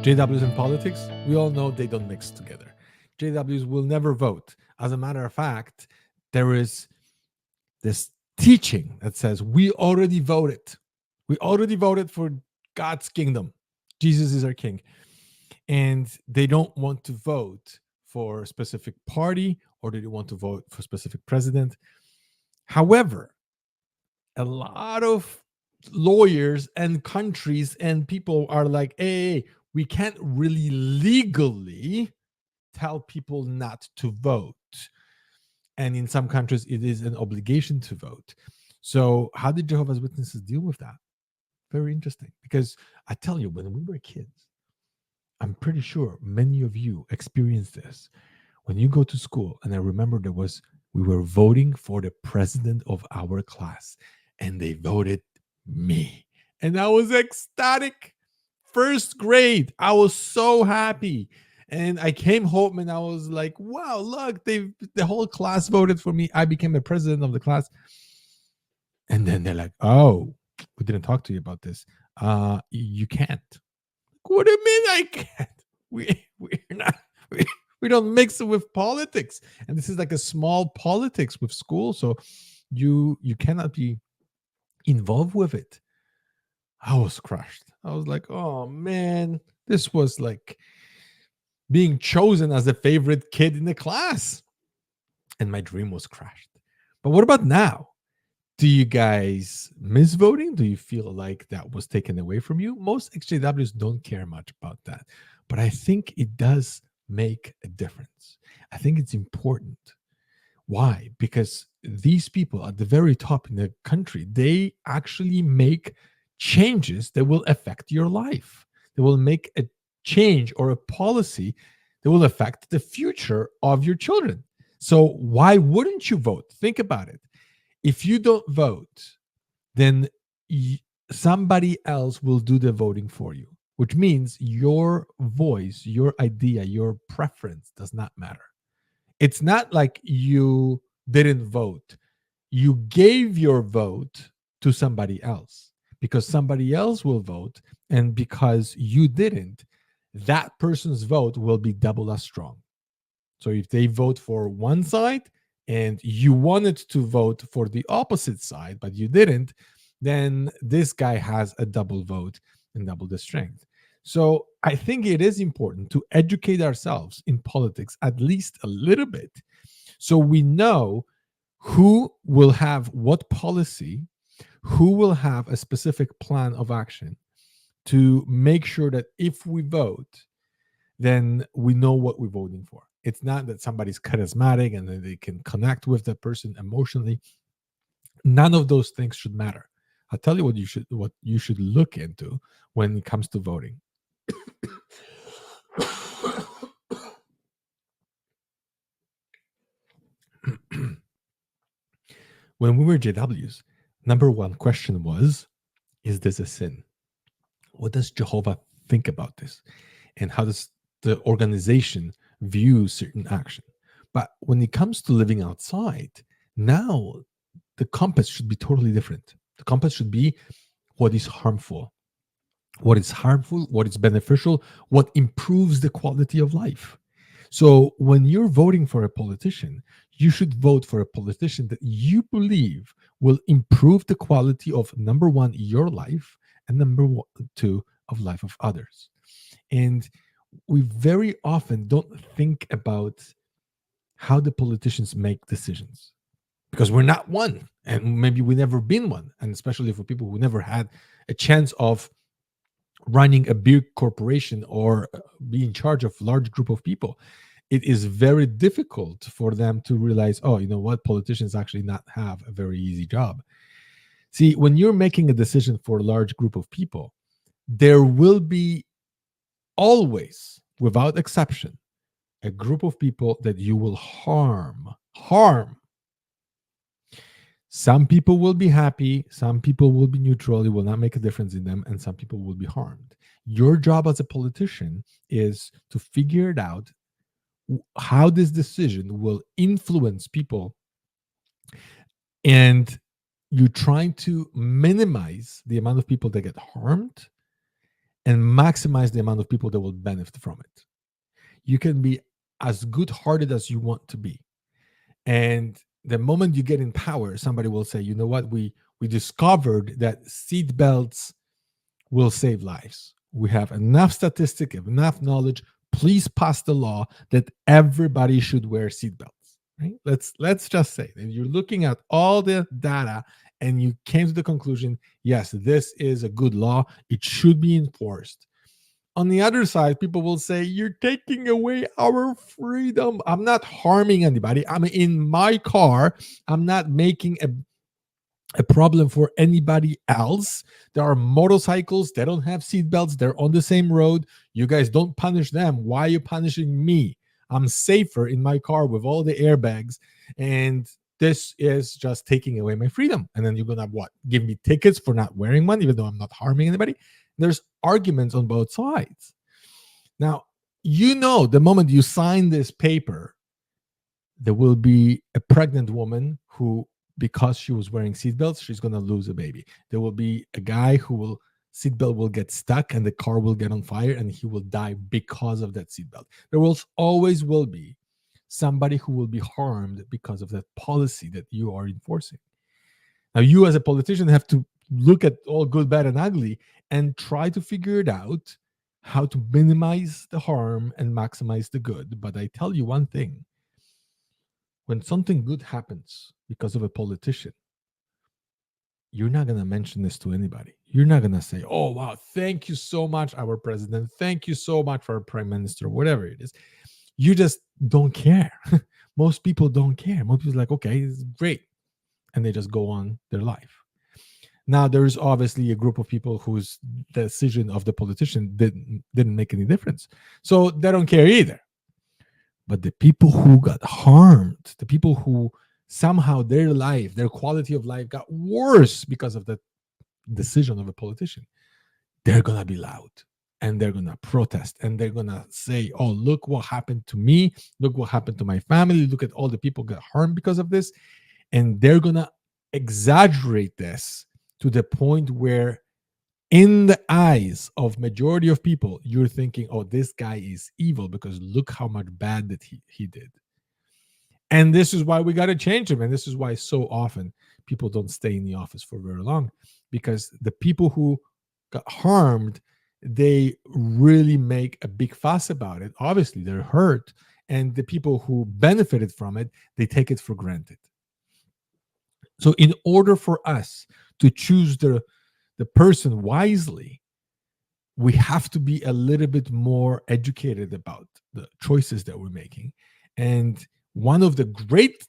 JWs in politics, we all know they don't mix together. JWs will never vote. As a matter of fact, there is this teaching that says we already voted. We already voted for God's kingdom. Jesus is our king. And they don't want to vote for a specific party or they don't want to vote for a specific president. However, a lot of lawyers and countries and people are like, hey, we can't really legally tell people not to vote. And in some countries, it is an obligation to vote. So, how did Jehovah's Witnesses deal with that? Very interesting. Because I tell you, when we were kids, I'm pretty sure many of you experienced this. When you go to school, and I remember we were voting for the president of our class, and they voted me. And I was ecstatic. First grade, I was so happy. And I came home and I was like, wow, look, the whole class voted for me. I became the president of the class. And then they're like, oh, we didn't talk to you about this. You can't. What do you mean I can't? We're not we don't mix it with politics. And this is like a small politics with school. So you cannot be involved with it. I was crushed. I was like, oh man, this was like being chosen as the favorite kid in the class. And my dream was crushed. But what about now? Do you guys miss voting? Do you feel like that was taken away from you? Most XJWs don't care much about that. But I think it does make a difference. I think it's important. Why? Because these people at the very top in the country, they actually make changes that will affect your life. They will make a change or a policy that will affect the future of your children. So why wouldn't you vote? Think about it. If you don't vote, then somebody else will do the voting for you, which means your voice, your idea, your preference does not matter. It's not like you didn't vote. You gave your vote to somebody else because somebody else will vote. And because you didn't, that person's vote will be double as strong. So if they vote for one side and you wanted to vote for the opposite side, but you didn't, then this guy has a double vote and double the strength. So I think it is important to educate ourselves in politics at least a little bit so we know who will have what policy, who will have a specific plan of action to make sure that if we vote, then we know what we're voting for. It's not that somebody's charismatic and that they can connect with the person emotionally. None of those things should matter. I'll tell you what you should look into when it comes to voting. When we were JWs, number one question was, is this a sin? What does Jehovah think about this? And how does the organization view certain action? But when it comes to living outside, now the compass should be totally different. The compass should be what is harmful, what is harmful, what is beneficial, what improves the quality of life. So when you're voting for a politician, you should vote for a politician that you believe will improve the quality of, number one, your life, and number two, of life of others. And we very often don't think about how the politicians make decisions because we're not one, and maybe we never been one. And especially for people who never had a chance of running a big corporation or be in charge of large group of people, it is very difficult for them to realize, oh, you know what, politicians actually not have a very easy job. See, when you're making a decision for a large group of people, there will be always, without exception, a group of people that you will harm. Some people will be happy, some people will be neutral, it will not make a difference in them, and some people will be harmed. Your job as a politician is to figure it out how this decision will influence people, and you're trying to minimize the amount of people that get harmed and maximize the amount of people that will benefit from it. You can be as good hearted as you want to be. And the moment you get in power, somebody will say, you know what, we discovered that seat belts will save lives. We have enough statistic, enough knowledge. Please pass the law that everybody should wear seatbelts. Right? Let's just say that you're looking at all the data and you came to the conclusion, yes, this is a good law. It should be enforced. On the other side, people will say, you're taking away our freedom. I'm not harming anybody. I'm in my car. I'm not making a problem for anybody else. There are motorcycles, they don't have seatbelts, they're on the same road. You guys don't punish them. Why are you punishing me? I'm safer in my car with all the airbags, and this is just taking away my freedom. And then you're gonna what? Give me tickets for not wearing one, even though I'm not harming anybody. There's arguments on both sides. Now, the moment you sign this paper, there will be a pregnant woman who, because she was wearing seatbelts, she's going to lose a baby. There will be a guy who will seatbelt will get stuck and the car will get on fire and he will die because of that seatbelt. There will always will be somebody who will be harmed because of that policy that you are enforcing. Now, you as a politician have to look at all good, bad, and ugly and try to figure it out how to minimize the harm and maximize the good. But I tell you one thing, when something good happens because of a politician, you're not going to mention this to anybody. You're not going to say, oh, wow, thank you so much, our president. Thank you so much for our prime minister, whatever it is. You just don't care. Most people don't care. Most people are like, okay, it's great. And they just go on their life. Now, there's obviously a group of people whose decision of the politician didn't make any difference. So they don't care either. But the people who got harmed, the people who somehow their life, their quality of life got worse because of the decision of a politician, they're going to be loud and they're going to protest and they're going to say, oh, look what happened to me. Look what happened to my family. Look at all the people got harmed because of this. And they're going to exaggerate this to the point where in the eyes of majority of people, you're thinking, oh, this guy is evil because look how much bad that he did. And this is why we got to change him. And this is why so often people don't stay in the office for very long, because the people who got harmed, they really make a big fuss about it. Obviously, they're hurt. And the people who benefited from it, they take it for granted. So in order for us to choose the person wisely, we have to be a little bit more educated about the choices that we're making. And one of the great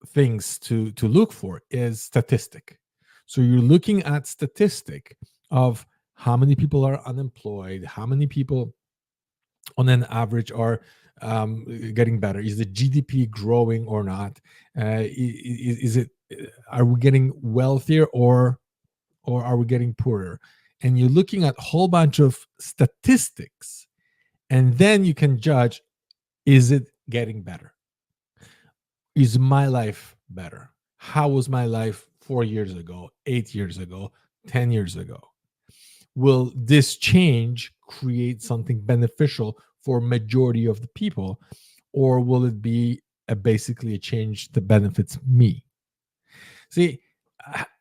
things to look for is statistic. So you're looking at statistic of how many people are unemployed, how many people on an average are getting better. Is the GDP growing or not? Is it? Are we getting wealthier or are we getting poorer? And you're looking at a whole bunch of statistics, and then you can judge, is it getting better? Is my life better? How was my life 4 years ago, 8 years ago, 10 years ago? Will this change create something beneficial for majority of the people, or will it be basically a change that benefits me? See,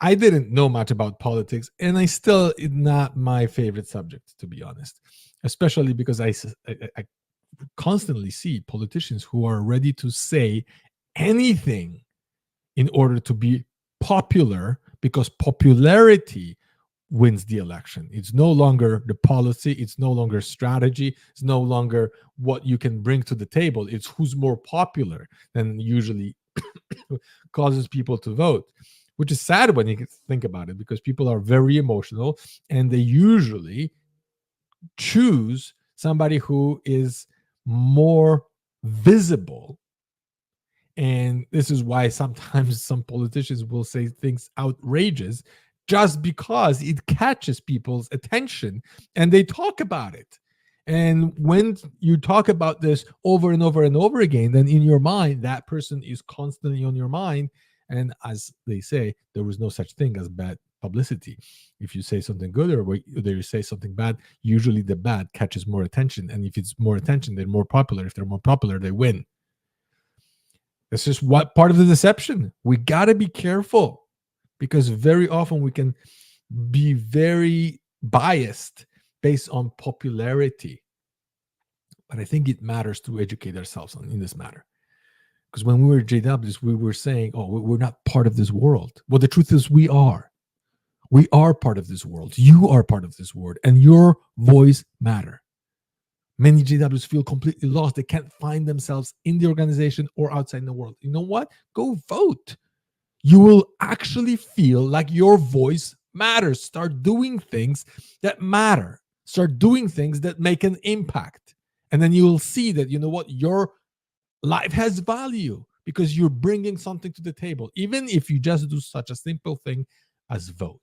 I didn't know much about politics, and I still it's not my favorite subject, to be honest, especially because I constantly see politicians who are ready to say anything in order to be popular, because popularity wins the election. It's no longer the policy, it's no longer strategy, it's no longer what you can bring to the table. It's who's more popular than usually causes people to vote, which is sad when you think about it, because people are very emotional and they usually choose somebody who is more visible. And this is why sometimes some politicians will say things outrageous just because it catches people's attention and they talk about it. And when you talk about this over and over and over again, then in your mind, that person is constantly on your mind. And as they say, there was no such thing as bad publicity. If you say something good or whether you say something bad, usually the bad catches more attention. And if it's more attention, they're more popular. If they're more popular, they win. This is what part of the deception. We got to be careful because very often we can be very biased based on popularity. But I think it matters to educate ourselves in this matter. Because when we were JWs, we were saying, oh, we're not part of this world. Well, the truth is we are. We are part of this world. You are part of this world, and your voice matter. Many JWs feel completely lost. They can't find themselves in the organization or outside the world. You know what? Go vote. You will actually feel like your voice matters. Start doing things that matter. Start doing things that make an impact. And then you will see that, you know what? Your life has value because you're bringing something to the table, even if you just do such a simple thing as vote.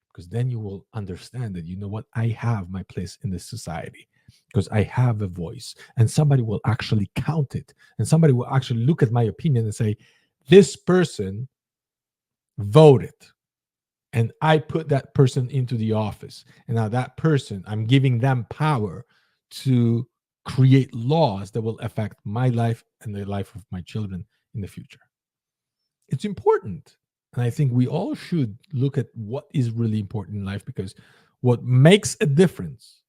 Because then you will understand that, you know what? I have my place in this society because I have a voice, and somebody will actually count it. And somebody will actually look at my opinion and say, this person voted, and I put that person into the office. And now that person, I'm giving them power to create laws that will affect my life and the life of my children in the future. It's important. And I think we all should look at what is really important in life, because what makes a difference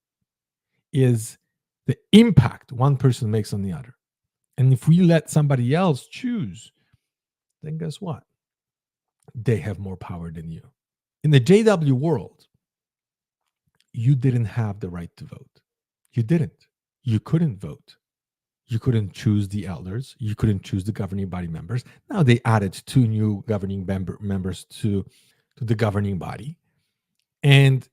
is the impact one person makes on the other. And if we let somebody else choose, then guess what? They have more power than you. In the JW world, you didn't have the right to vote. You didn't. You couldn't vote. You couldn't choose the elders. You couldn't choose the governing body members. Now they added 2 new governing members to the governing body. And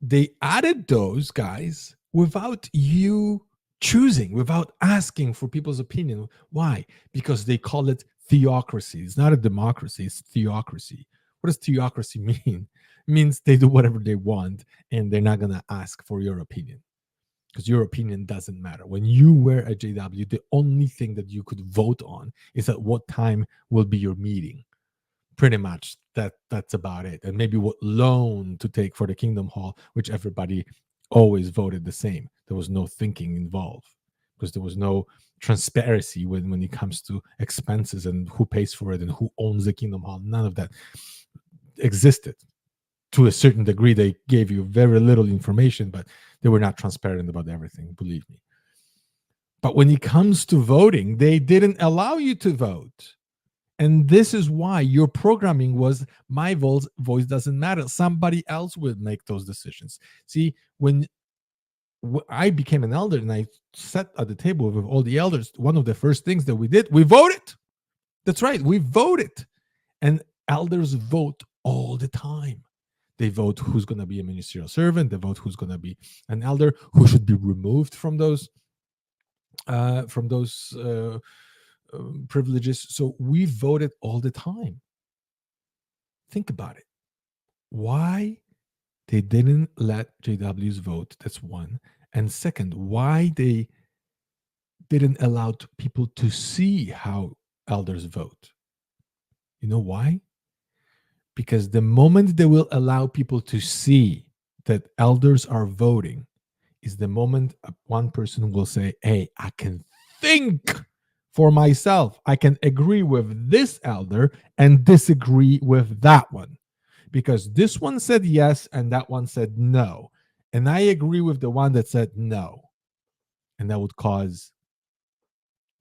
they added those guys without you choosing, without asking for people's opinion. Why? Because they call it theocracy. It's not a democracy, it's theocracy. What does theocracy mean? It means they do whatever they want and they're not going to ask for your opinion, because your opinion doesn't matter. When you were a JW, the only thing that you could vote on is at what time will be your meeting. Pretty much that's about it. And maybe what loan to take for the Kingdom Hall, which everybody always voted the same. There was no thinking involved because there was no transparency when it comes to expenses and who pays for it and who owns the Kingdom Hall. None of that existed. To a certain degree, they gave you very little information, but they were not transparent about everything, believe me. But when it comes to voting, they didn't allow you to vote. And this is why your programming was, my voice doesn't matter. Somebody else will make those decisions. See, when I became an elder and I sat at the table with all the elders, one of the first things that we did, we voted. That's right, we voted. And elders vote all the time. They vote who's going to be a ministerial servant. They vote who's going to be an elder, who should be removed from those privileges. So we voted all the time. Think about it. Why they didn't let JWs vote? That's one. And second, why they didn't allow people to see how elders vote? You know why? Because the moment they will allow people to see that elders are voting is the moment one person will say, hey, I can think for myself. I can agree with this elder and disagree with that one, because this one said yes and that one said no. And I agree with the one that said no. And that would cause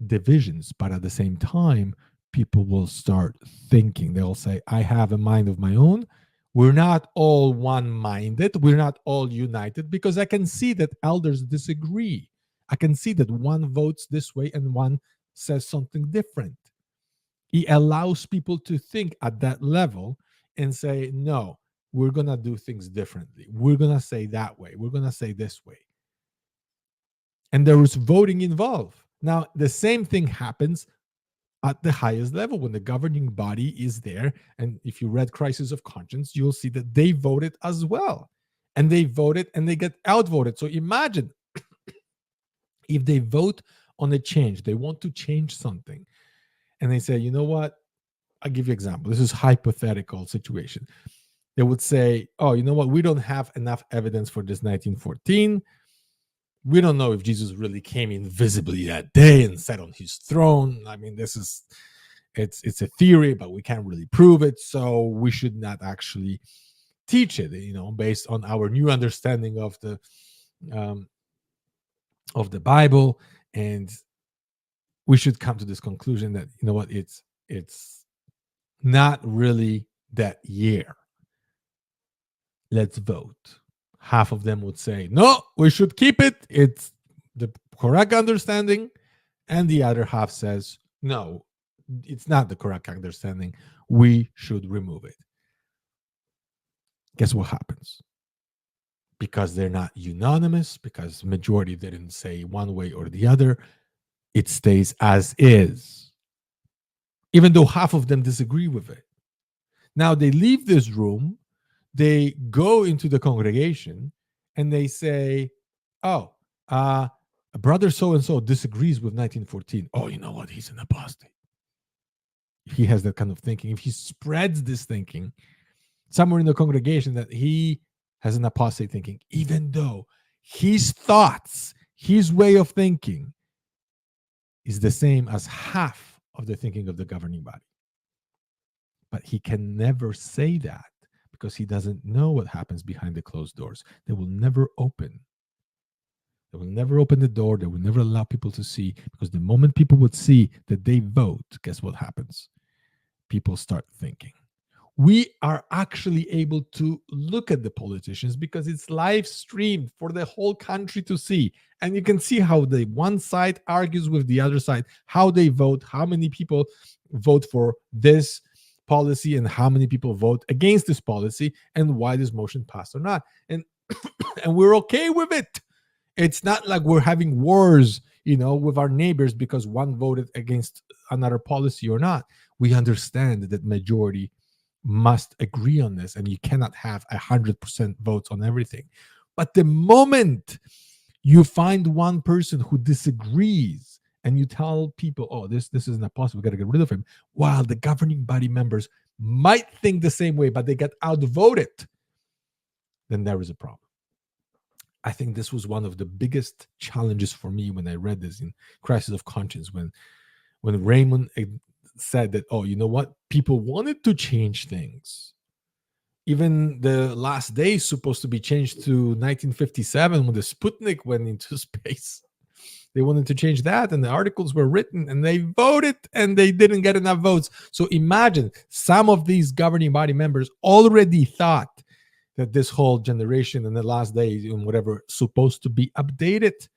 divisions. But at the same time, people will start thinking. They'll say, I have a mind of my own. We're not all one-minded. We're not all united, because I can see that elders disagree. I can see that one votes this way and one says something different. He allows people to think at that level and say, no, we're going to do things differently. We're going to say that way. We're going to say this way. And there is voting involved. Now, the same thing happens at the highest level when the governing body is there. And if you read Crisis of Conscience, you'll see that they voted as well. And they voted and they get outvoted. So imagine if they vote on a change, they want to change something. And they say, you know what? I'll give you an example. This is hypothetical situation. They would say, oh, you know what? We don't have enough evidence for this 1914. We don't know if Jesus really came invisibly that day and sat on his throne. I mean, it's a theory, but we can't really prove it. So we should not actually teach it, based on our new understanding um, of the Bible. And we should come to this conclusion that, you know what, it's not really that year. Let's vote. Half of them would say, no, we should keep it. It's the correct understanding. And the other half says, no, it's not the correct understanding. We should remove it. Guess what happens? Because they're not unanimous, because majority didn't say one way or the other, it stays as is, even though half of them disagree with it. Now they leave this room, they go into the congregation, and they say, oh, brother so-and-so disagrees with 1914. Oh, you know what? He's an apostate. He has that kind of thinking. If he spreads this thinking somewhere in the congregation that he has an apostate thinking, even though his thoughts, his way of thinking is the same as half of the thinking of the governing body. But he can never say that because he doesn't know what happens behind the closed doors. They will never open. They will never open the door. They will never allow people to see, because the moment people would see that they vote, guess what happens? People start thinking. We are actually able to look at the politicians because it's live streamed for the whole country to see. And you can see how the one side argues with the other side, how they vote, how many people vote for this policy and how many people vote against this policy, and why this motion passed or not. And and we're okay with it. It's not like we're having wars, with our neighbors because one voted against another policy or not. We understand that majority must agree on this, and you cannot have 100% votes on everything. But the moment you find one person who disagrees and you tell people, oh, this is not possible, we got to get rid of him, while the governing body members might think the same way, but they get outvoted, then there is a problem. I think this was one of the biggest challenges for me when I read this in Crisis of Conscience, when Raymond said that, oh, you know what? People wanted to change things. Even the last day is supposed to be changed to 1957 when the Sputnik went into space. They wanted to change that, and the articles were written, and they voted, and they didn't get enough votes. So imagine some of these governing body members already thought that this whole generation and the last days and whatever supposed to be updated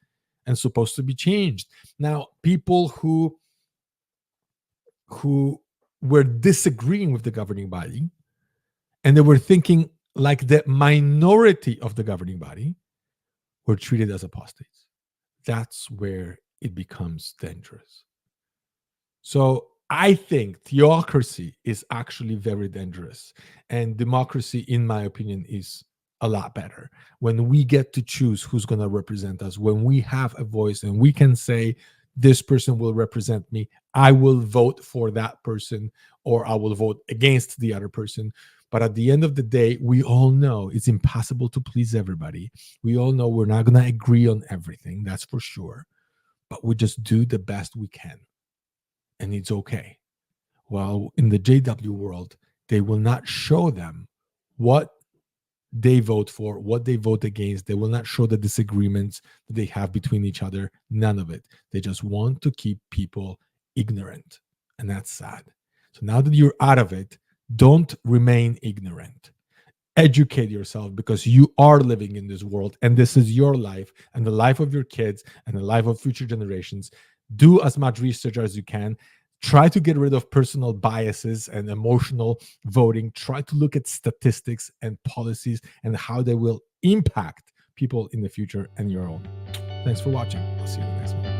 and supposed to be changed. Now, people who were disagreeing with the governing body, and they were thinking like the minority of the governing body, were treated as apostates. That's where it becomes dangerous. So I think theocracy is actually very dangerous, and democracy, in my opinion, is a lot better. When we get to choose who's going to represent us, when we have a voice and we can say, this person will represent me, I will vote for that person, or I will vote against the other person. But at the end of the day, we all know it's impossible to please everybody. We all know we're not going to agree on everything, that's for sure. But we just do the best we can. And it's okay. While in the JW world, they will not show them what they vote for, what they vote against. They will not show the disagreements that they have between each other. None of it. They just want to keep people ignorant. And that's sad. So now that you're out of it, don't remain ignorant. Educate yourself, because you are living in this world, and this is your life and the life of your kids and the life of future generations. Do as much research as you can. Try to get rid of personal biases and emotional voting. Try to look at statistics and policies and how they will impact people in the future and your own. Thanks for watching. I'll see you in the next one.